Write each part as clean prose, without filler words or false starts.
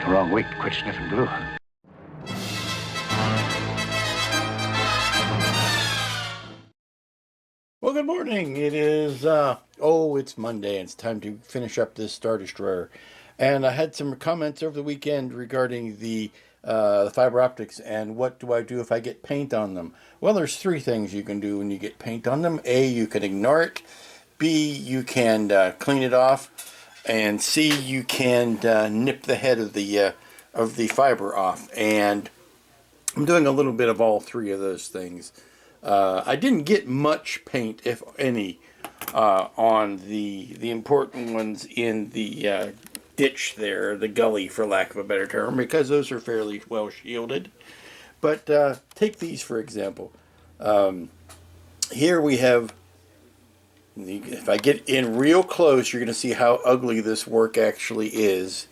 Wrong week to quit sniffing glue. Well, good morning. It is, it's Monday, and it's time to finish up this Star Destroyer. And I had some comments over the weekend regarding the fiber optics and what do I do if I get paint on them. Well, there's three things you can do when you get paint on them. A, you can ignore it. B, you can clean it off. And C, you can nip the head of the fiber off. And I'm doing a little bit of all three of those things. I didn't get much paint, if any, on the important ones in the ditch there, the gully, for lack of a better term, because those are fairly well shielded. But take these, for example. Here we have, if I get in real close, you're going to see how ugly this work actually is,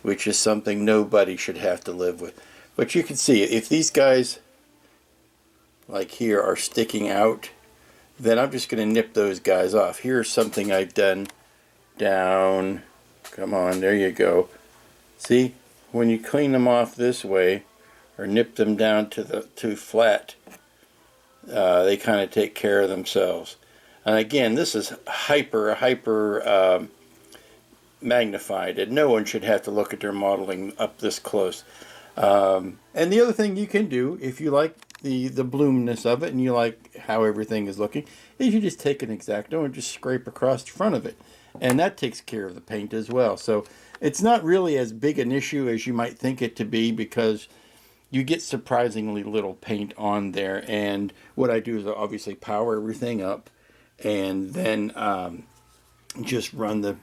which is something nobody should have to live with. But you can see, if these guys, like here, are sticking out, then I'm just going to nip those guys off. Here's something I've done down. Come on, there you go. See, when you clean them off this way, or nip them down to flat, they kind of take care of themselves. And again, this is hyper magnified, and no one should have to look at their modeling up this close. And the other thing you can do, if you like the bloomness of it and you like how everything is looking, is you just take an X-Acto and just scrape across the front of it. And that takes care of the paint as well. So it's not really as big an issue as you might think it to be, because you get surprisingly little paint on there. And what I do is I obviously power everything up and then just run the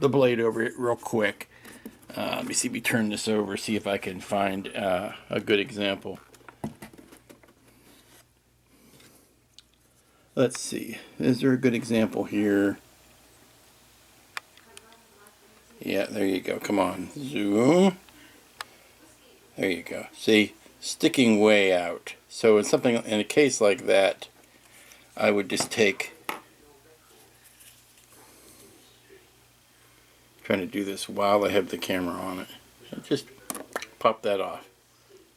blade over it real quick. Let me see, we turn this over, see if I can find a good example. Let's see, is there a good example here? Yeah, there you go. Come on, zoom. There you go. See, sticking way out. So in a case like that, I would just take, trying to do this while I have the camera on it. Just pop that off.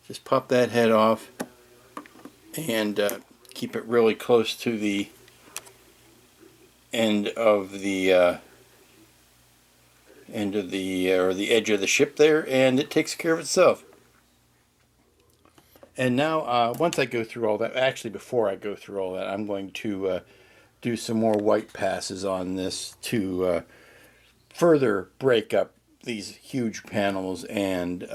Just pop that head off and keep it really close to the end of the or the edge of the ship there, and it takes care of itself. And now once I go through all that, actually before I go through all that, I'm going to do some more white passes on this to further break up these huge panels and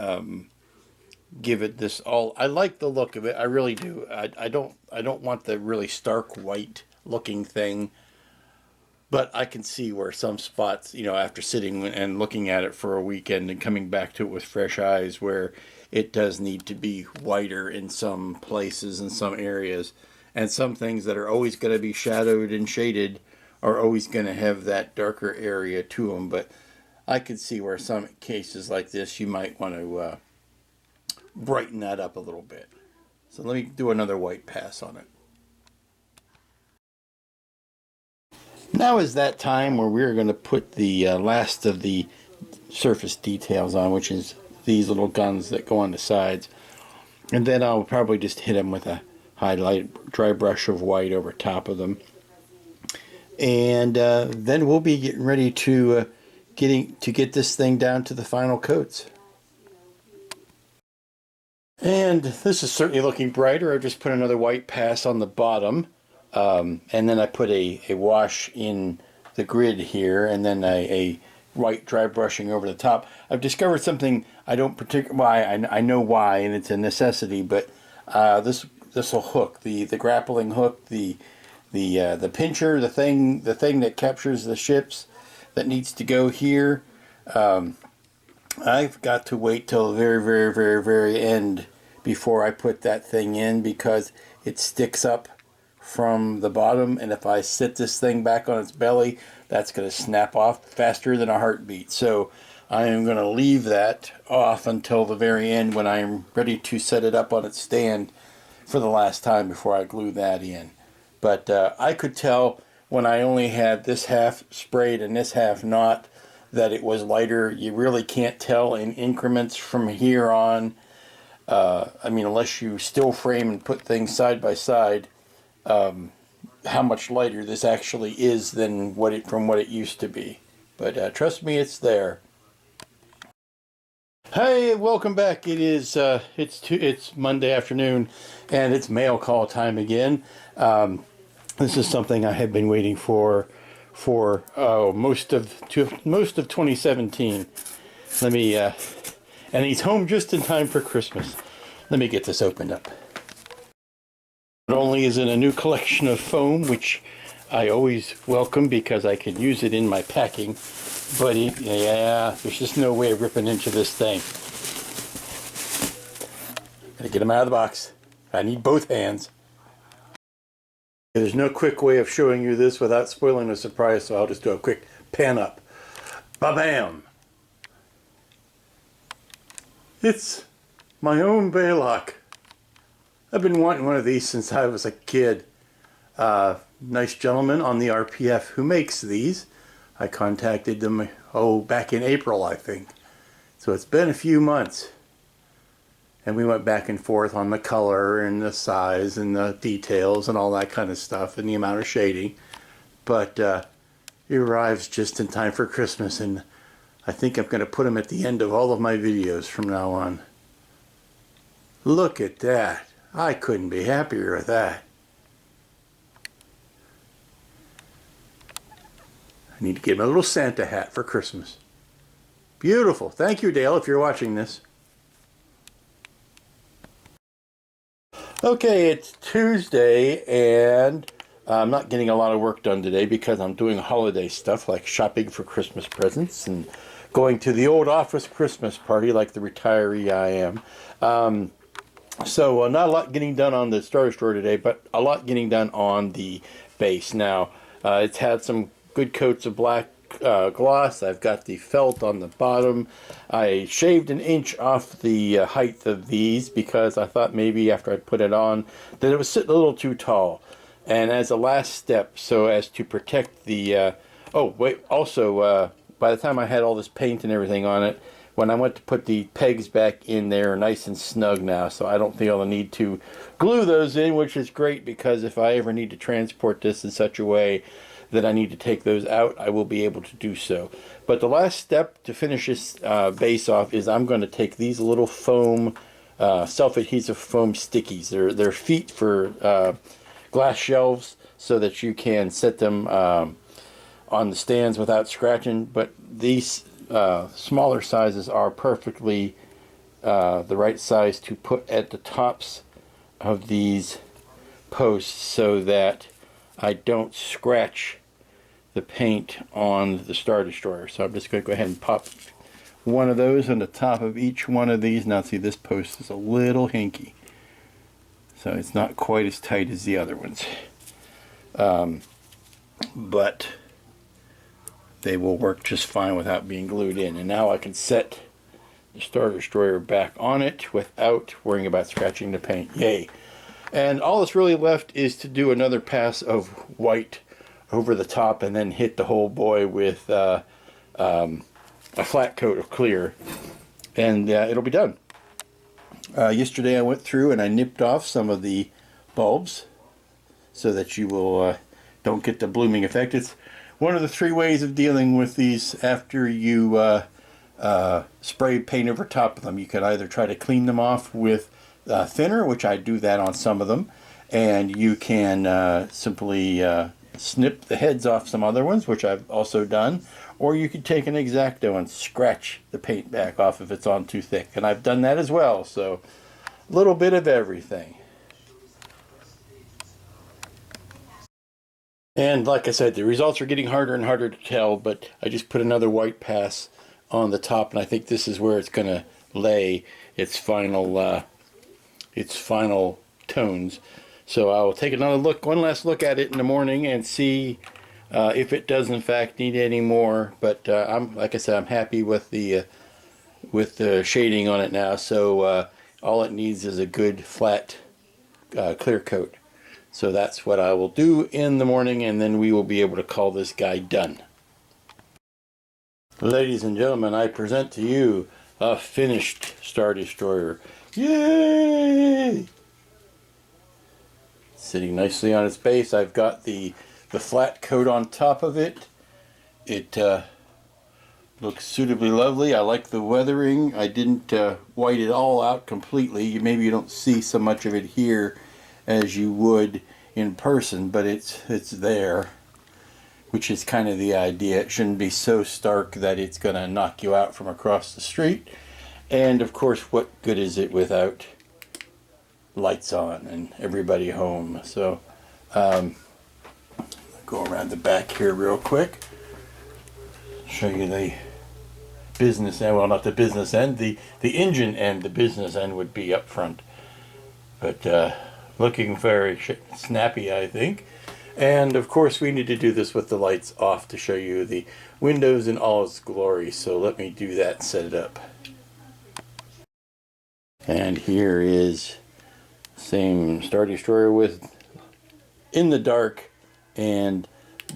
give it this all. I like the look of it, I really do. I don't want the really stark white looking thing, but I can see where some spots, after sitting and looking at it for a weekend and coming back to it with fresh eyes, where it does need to be whiter in some places and some areas, and some things that are always going to be shadowed and shaded are always going to have that darker area to them. But I could see where some cases like this you might want to brighten that up a little bit. So let me do another white pass on it. Now is that time where we're going to put the last of the surface details on, which is these little guns that go on the sides. And then I'll probably just hit them with a highlight dry brush of white over top of them. And then we'll be getting ready to get this thing down to the final coats. And this is certainly looking brighter. I just put another white pass on the bottom, and then I put a wash in the grid here, and then a white dry brushing over the top. I've discovered something I don't I know why, and it's a necessity, but this will hook, the grappling hook, the pincher, the thing that captures the ships that needs to go here. I've got to wait till the very, very, very, very end before I put that thing in, because it sticks up from the bottom, and if I sit this thing back on its belly, that's going to snap off faster than a heartbeat. So I am going to leave that off until the very end, when I am ready to set it up on its stand for the last time before I glue that in. But I could tell when I only had this half sprayed and this half not, that it was lighter. You really can't tell in increments from here on. I mean, unless you still frame and put things side by side, how much lighter this actually is than from what it used to be. But trust me, it's there. Hey, welcome back. It's Monday afternoon, and it's mail call time again. This is something I have been waiting for most of 2017. And he's home just in time for Christmas. Let me get this opened up. Not only is it a new collection of foam, which I always welcome because I can use it in my packing, but there's just no way of ripping into this thing. Gotta get them out of the box. I need both hands. There's no quick way of showing you this without spoiling the surprise, so I'll just do a quick pan up. Ba-bam! It's my own Baylock. I've been wanting one of these since I was a kid. Nice gentleman on the RPF who makes these. I contacted them, back in April, I think. So it's been a few months. And we went back and forth on the color and the size and the details and all that kind of stuff and the amount of shading. But it arrives just in time for Christmas, and I think I'm going to put them at the end of all of my videos from now on. Look at that. I couldn't be happier with that. I need to get him a little Santa hat for Christmas. Beautiful. Thank you, Dale, if you're watching this. Okay, it's Tuesday, and I'm not getting a lot of work done today because I'm doing holiday stuff like shopping for Christmas presents and going to the old office Christmas party like the retiree I am. So not a lot getting done on the starter store today, but a lot getting done on the base. Now, it's had some good coats of black gloss. I've got the felt on the bottom. I shaved an inch off the height of these because I thought maybe after I put it on that it was sitting a little too tall. And as a last step, so as to protect the by the time I had all this paint and everything on it, when I went to put the pegs back in there, nice and snug now, so I don't think I'll need to glue those in, which is great because if I ever need to transport this in such a way that I need to take those out, I will be able to do so. But the last step to finish this base off is I'm going to take these little foam, self-adhesive foam stickies. They're feet for glass shelves so that you can set them on the stands without scratching. But these smaller sizes are perfectly the right size to put at the tops of these posts so that I don't scratch the paint on the Star Destroyer. So I'm just going to go ahead and pop one of those on the top of each one of these. Now see, this post is a little hinky, so it's not quite as tight as the other ones. But they will work just fine without being glued in. And now I can set the Star Destroyer back on it without worrying about scratching the paint. Yay! And all that's really left is to do another pass of white over the top and then hit the whole boy with a flat coat of clear, and it'll be done. Yesterday I went through and I nipped off some of the bulbs so that you will don't get the blooming effect. It's one of the three ways of dealing with these after you spray paint over top of them. You can either try to clean them off with thinner, which I do that on some of them, and you can simply snip the heads off some other ones, which I've also done, or you could take an X-Acto and scratch the paint back off if it's on too thick, and I've done that as well. So a little bit of everything. And like I said, the results are getting harder and harder to tell, but I just put another white pass on the top, and I think this is where it's going to lay its final tones. So I will take another look, one last look at it in the morning and see if it does in fact need any more. But like I said, I'm happy with the shading on it now. So all it needs is a good flat clear coat. So that's what I will do in the morning, and then we will be able to call this guy done. Ladies and gentlemen, I present to you a finished Star Destroyer. Yay! Sitting nicely on its base. I've got the flat coat on top of it. It looks suitably lovely. I like the weathering. I didn't white it all out completely. Maybe you don't see so much of it here as you would in person, but it's there, which is kind of the idea. It shouldn't be so stark that it's going to knock you out from across the street. And of course, what good is it without lights on and everybody home? So go around the back here real quick, show you the business end. Well, not the business end, the engine end. The business end would be up front, but looking very snappy, I think. And of course, we need to do this with the lights off to show you the windows in all its glory. So let me do that and set it up. And here is same Star Destroyer with in the dark, and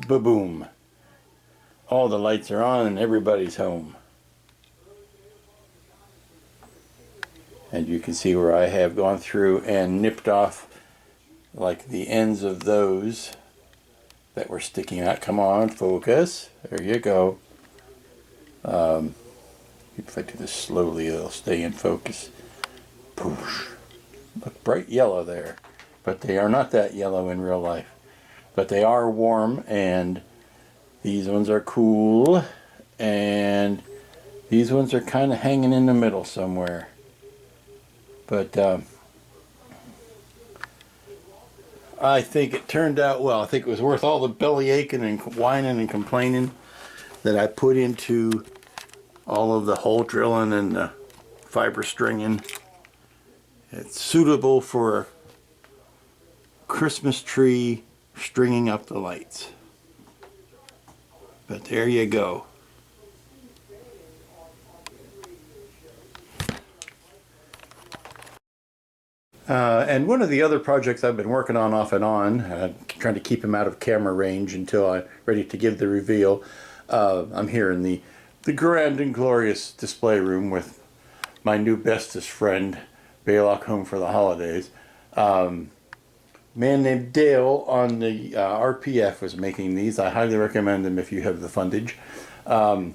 ba-boom, all the lights are on and everybody's home. And you can see where I have gone through and nipped off like the ends of those that were sticking out. Come on, focus. There you go. If I do this slowly, it'll stay in focus. Poosh. Look, bright yellow there. But they are not that yellow in real life. But they are warm, and these ones are cool, and these ones are kind of hanging in the middle somewhere. But I think it turned out well. I think it was worth all the belly aching and whining and complaining that I put into all of the hole drilling and the fiber stringing. It's suitable for a Christmas tree stringing up the lights. But there you go. And one of the other projects I've been working on off and on, trying to keep him out of camera range until I'm ready to give the reveal. I'm here in the grand and glorious display room with my new bestest friend, Baylock, home for the holidays. Man named Dale on the RPF was making these. I highly recommend them if you have the fundage. One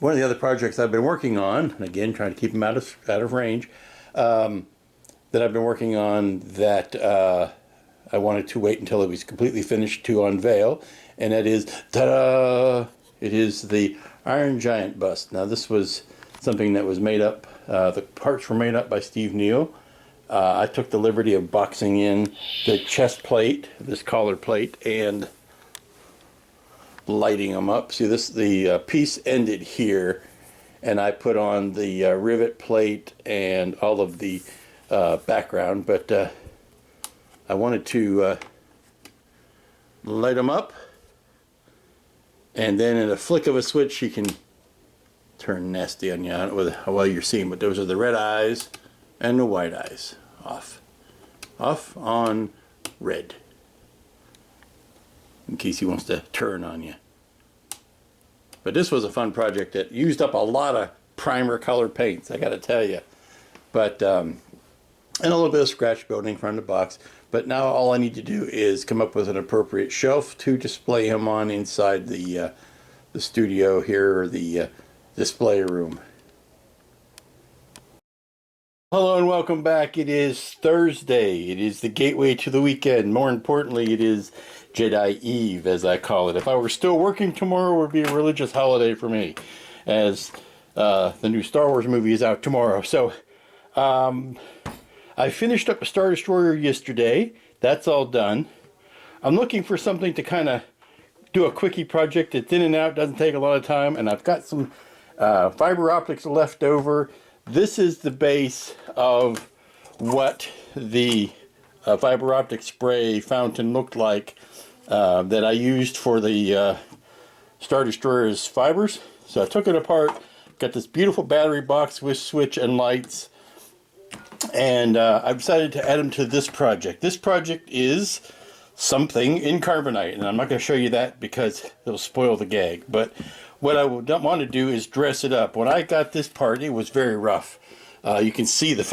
of the other projects I've been working on, and again trying to keep him out of range, that I've been working on that I wanted to wait until it was completely finished to unveil, and that is, ta-da! It is the Iron Giant bust. Now this was something that was made up, the parts were made up by Steve Neal. I took the liberty of boxing in the chest plate, this collar plate, and lighting them up. See, the piece ended here, and I put on the rivet plate and all of the background, but I wanted to light them up, and then in a flick of a switch you can turn nasty on you. I don't know whether, how well you're seeing, but those are the red eyes and the white eyes. Off on red, in case he wants to turn on you. But this was a fun project that used up a lot of primer color paints, I gotta tell you. But and a little bit of scratch building from the box. But now all I need to do is come up with an appropriate shelf to display him on inside the studio here, or the display room. Hello and welcome back. It is Thursday. It is the gateway to the weekend. More importantly, it is Jedi Eve, as I call it. If I were still working tomorrow, it would be a religious holiday for me, as the new Star Wars movie is out tomorrow. So I finished up a Star Destroyer yesterday. That's all done. I'm looking for something to kind of do a quickie project. It's in and out, doesn't take a lot of time, and I've got some fiber optics left over. This is the base of what the fiber optic spray fountain looked like that I used for the Star Destroyer's fibers. So I took it apart, got this beautiful battery box with switch and lights, and I've decided to add them to this project. This project is something in carbonite, and I'm not going to show you that because it'll spoil the gag. But what I would want to do is dress it up. When I got this part, it was very rough. You can see the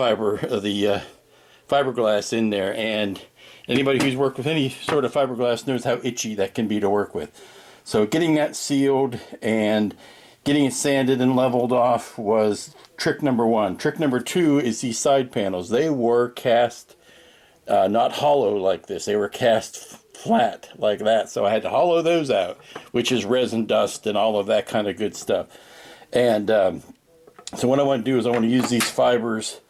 fiberglass in there, and anybody who's worked with any sort of fiberglass knows how itchy that can be to work with. So getting that sealed and getting it sanded and leveled off was trick number one. Trick number two is these side panels. They were cast not hollow like this. They were cast flat like that. So I had to hollow those out, which is resin dust and all of that kind of good stuff. And so what I want to do is I want to use these fibers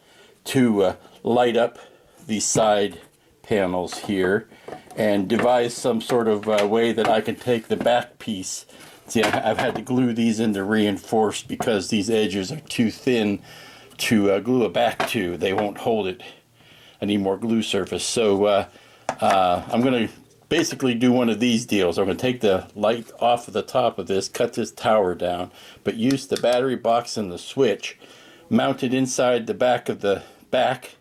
to light up these side panels here and devise some sort of way that I can take the back piece. See, I've had to glue these into reinforced because these edges are too thin to glue it back to. They won't hold it. I need more glue surface. So I'm going to basically do one of these deals. I'm going to take the light off of the top of this, cut this tower down, but use the battery box and the switch, mount it inside the back of the back,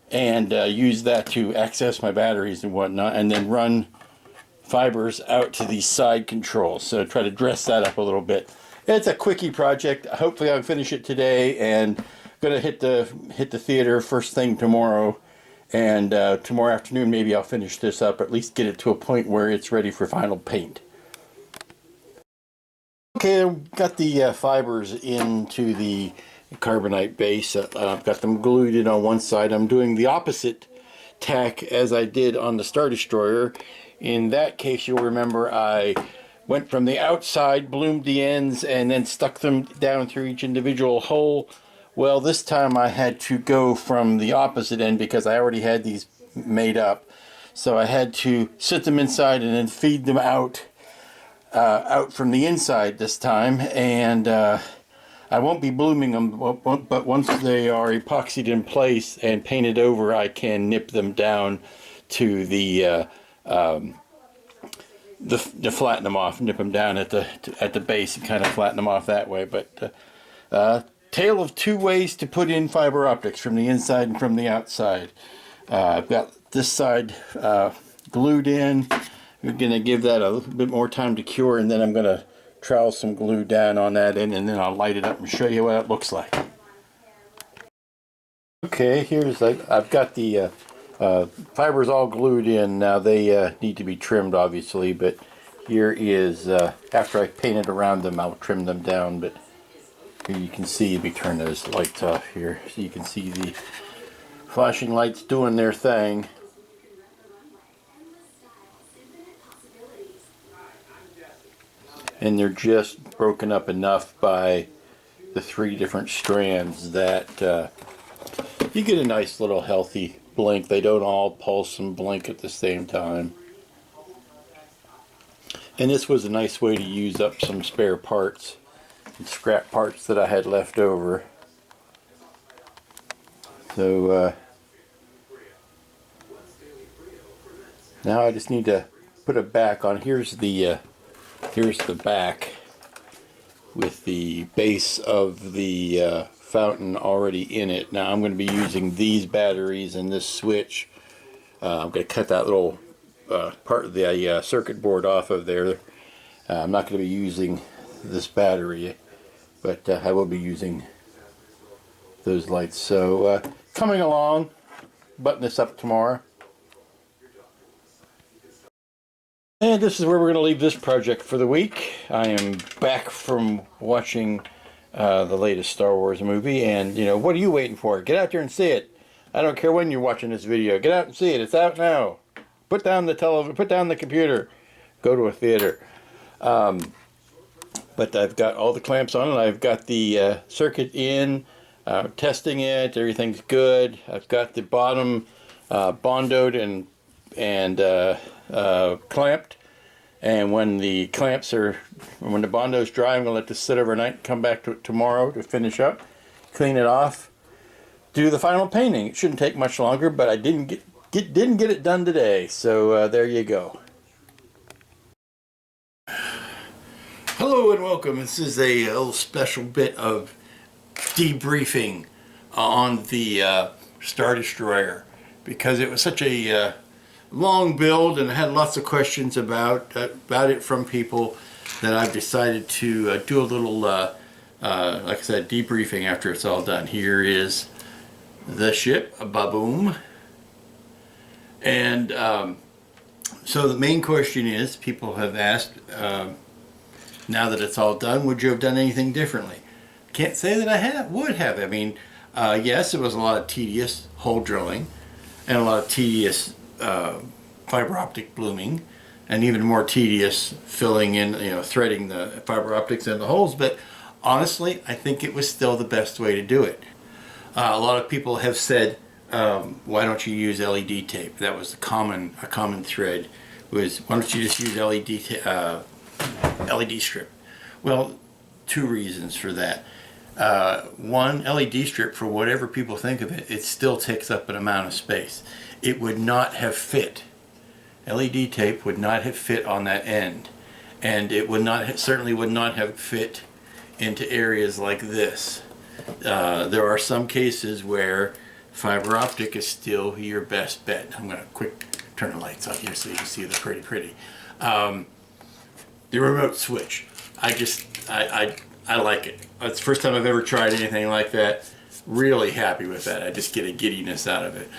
and use that to access my batteries and whatnot, and then run fibers out to these side controls. So try to dress that up a little bit. It's a quickie project. Hopefully I'll finish it today, and gonna hit the theater first thing tomorrow, and tomorrow afternoon maybe I'll finish this up, at least get it to a point where it's ready for final paint. Okay, I've got the fibers into the carbonite base. I've got them glued in on one side. I'm doing the opposite tack as I did on the Star Destroyer. In that case, you'll remember I went from the outside, bloomed the ends, and then stuck them down through each individual hole. Well, this time I had to go from the opposite end because I already had these made up. So I had to sit them inside and then feed them out from the inside this time. And I won't be blooming them, but once they are epoxied in place and painted over, I can nip them down to the flatten them off, nip them down at the base and kind of flatten them off that way. But tale of two ways to put in fiber optics, from the inside and from the outside. I've got this side glued in. We're going to give that a little bit more time to cure, and then I'm going to trowel some glue down on that end, and then I'll light it up and show you what it looks like. Okay, I've got the fibers all glued in. Now they need to be trimmed, obviously, but here is after I painted around them, I'll trim them down. But here you can see, let me turn those lights off here so you can see the flashing lights doing their thing. And they're just broken up enough by the three different strands that you get a nice little healthy blink. They don't all pulse and blink at the same time. And this was a nice way to use up some spare parts and scrap parts that I had left over. So now I just need to put it back on. Here's the back with the base of the fountain already in it. Now I'm going to be using these batteries and this switch. I'm going to cut that little part of the circuit board off of there. I'm not going to be using this battery, but I will be using those lights. So coming along, button this up tomorrow. And this is where we're going to leave this project for the week. I am back from watching the latest Star Wars movie, and what are you waiting for? Get out there and see it. I don't care when you're watching this video. Get out and see it. It's out now. Put down the television. Put down the computer. Go to a theater. But I've got all the clamps on it. I've got the circuit in. Testing it. Everything's good. I've got the bottom bondoed and clamped, and when the bondo's dry, I'm going to let this sit overnight, come back to it tomorrow to finish up, clean it off, do the final painting. It shouldn't take much longer, but I didn't get it done today, so there you go. Hello and welcome. This is a little special bit of debriefing on the Star Destroyer, because it was such a long build and I had lots of questions about it from people. that I've decided to do a little, like I said, debriefing after it's all done. Here is the ship, a baboom. And so the main question is, people have asked, now that it's all done, would you have done anything differently? Can't say that I would have. I mean, yes, it was a lot of tedious hole drilling and a lot of tedious fiber optic blooming, and even more tedious filling in, threading the fiber optics in the holes. But honestly, I think it was still the best way to do it. A lot of people have said, why don't you use LED tape? That was a common thread. Was, why don't you just use LED strip? Well, two reasons for that. One, LED strip, for whatever people think of it, it still takes up an amount of space. It would not have fit. LED tape would not have fit on that end, and it would not certainly would not have fit into areas like this. There are some cases where fiber optic is still your best bet. I'm going to quick turn the lights on here so you can see the pretty. The remote switch. I like it. It's the first time I've ever tried anything like that. Really happy with that. I just get a giddiness out of it.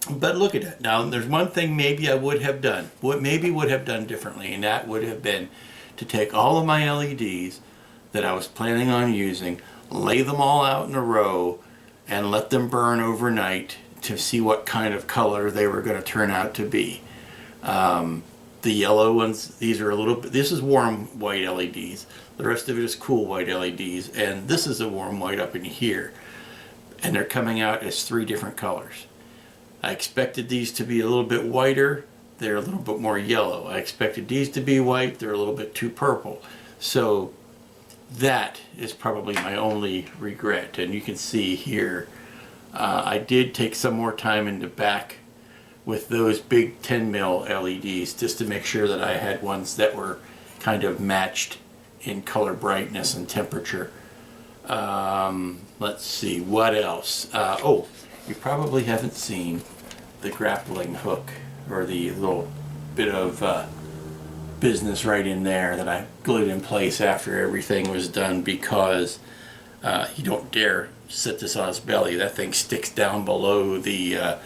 But look at that. Now, there's one thing maybe I would have done. Would have done differently, and that would have been to take all of my LEDs that I was planning on using, lay them all out in a row, and let them burn overnight to see what kind of color they were going to turn out to be. The yellow ones, these are a little bit, this is warm white LEDs. The rest of it is cool white LEDs, and this is a warm white up in here. And they're coming out as 3 different colors. I expected these to be a little bit whiter. They're a little bit more yellow. I expected these to be white. They're a little bit too purple. So that is probably my only regret. And you can see here, I did take some more time in the back with those big 10 mil LEDs just to make sure that I had ones that were kind of matched in color brightness and temperature. Let's see, what else? Oh, you probably haven't seen the grappling hook, or the little bit of business right in there that I glued in place after everything was done, because you don't dare set this on its belly. That thing sticks down below the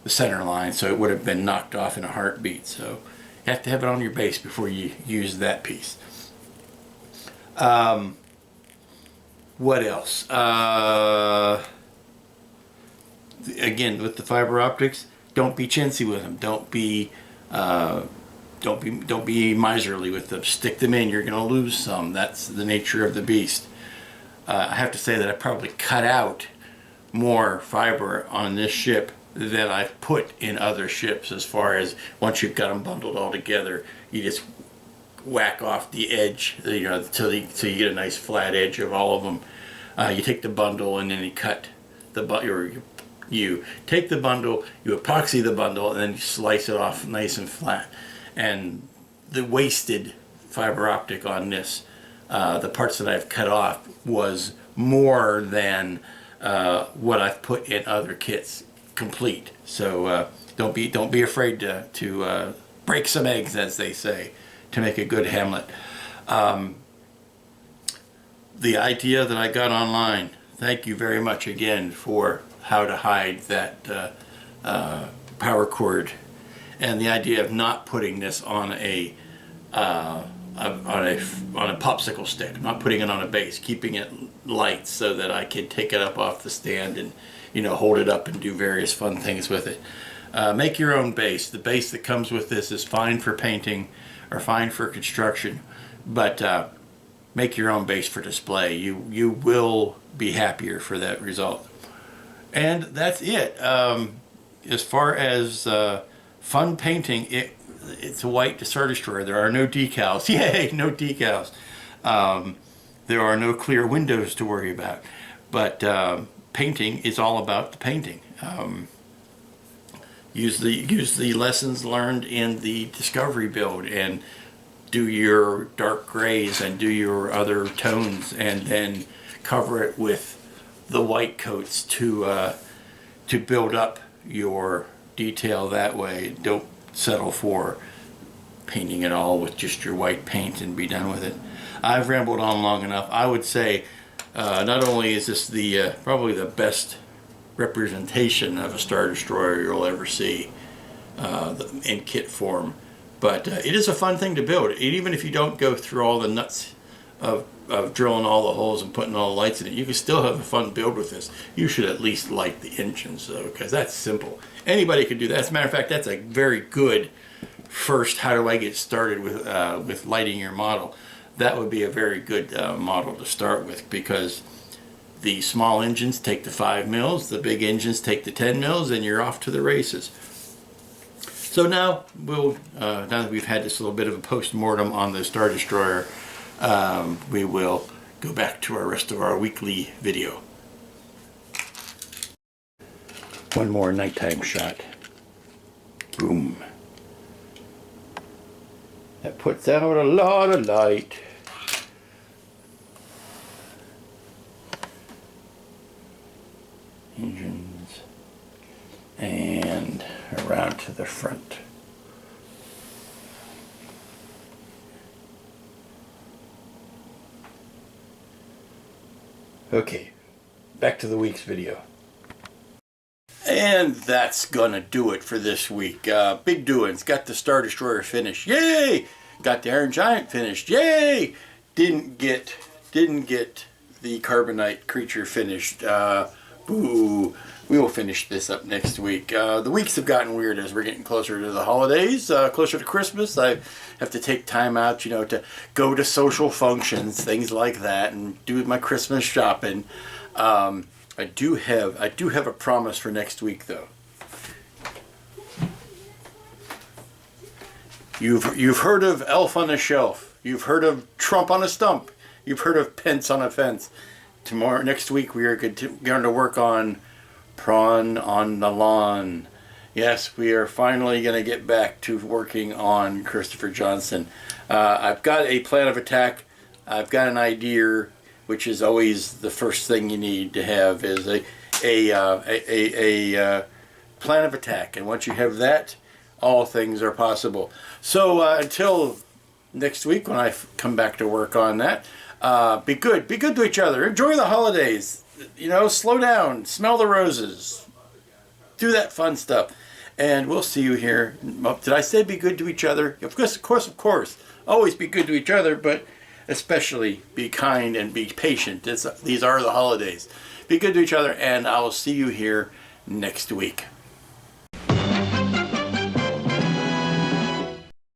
center line, so it would have been knocked off in a heartbeat. So you have to have it on your base before you use that piece. What else? Again, with the fiber optics, don't be chintzy with them. Don't be miserly with them. Stick them in. You're going to lose some. That's the nature of the beast. I have to say that I probably cut out more fiber on this ship than I've put in other ships. As far as once you've got them bundled all together, you just whack off the edge, till you get a nice flat edge of all of them. You take the bundle and then you cut the you take the bundle, you epoxy the bundle, and then you slice it off nice and flat. And the wasted fiber optic on this, the parts that I've cut off, was more than what I've put in other kits complete. So don't be afraid to break some eggs, as they say, to make a good Hamlet. The idea that I got online, thank you very much again for how to hide that power cord, and the idea of not putting this on a popsicle stick, not putting it on a base, keeping it light so that I can take it up off the stand and hold it up and do various fun things with it. Make your own base. The base that comes with this is fine for painting or fine for construction, but make your own base for display. You will be happier for that result. And that's it. As far as fun painting, it's a white Star Destroyer. There are no decals. Yay, no decals. There are no clear windows to worry about. But painting is all about the painting. Use the lessons learned in the Discovery build, and do your dark grays and do your other tones, and then cover it with the white coats to build up your detail that way. Don't settle for painting it all with just your white paint and be done with it. I've rambled on long enough. I would say not only is this the probably the best representation of a Star Destroyer you'll ever see in kit form, but it is a fun thing to build. Even if you don't go through all the nuts of drilling all the holes and putting all the lights in it, you can still have a fun build with this. You should at least light the engines though, because that's simple. Anybody could do that. As a matter of fact, that's a very good first how do I get started with lighting your model. That would be a very good model to start with, because the small engines take the 5 mils, the big engines take the 10 mils, and you're off to the races. So now now that we've had this little bit of a post-mortem on the Star Destroyer, we will go back to our rest of our weekly video. One more nighttime shot. Boom. That puts out a lot of light. Engines and around to the front. Okay, back to the week's video. And that's gonna do it for this week. Big doings. Got the Star Destroyer finished. Yay! Got the Iron Giant finished. Yay! Didn't get the Carbonite creature finished. Boo. We will finish this up next week. The weeks have gotten weird as we're getting closer to the holidays, closer to Christmas. I have to take time out, to go to social functions, things like that, and do my Christmas shopping. I do have a promise for next week, though. You've heard of Elf on a Shelf. You've heard of Trump on a Stump. You've heard of Pence on a Fence. Next week we are going to work on Prawn on the Lawn. Yes, we are finally going to get back to working on Christopher Johnson. I've got a plan of attack. I've got an idea, which is always the first thing you need to have, is a plan of attack. And once you have that, all things are possible. So until next week when I come back to work on that, be good to each other. Enjoy the holidays. Slow down, smell the roses, do that fun stuff, and we'll see you here. Did I say be good to each other? Of course. Always be good to each other, but especially be kind and be patient. These are the holidays. Be good to each other, and I will see you here next week.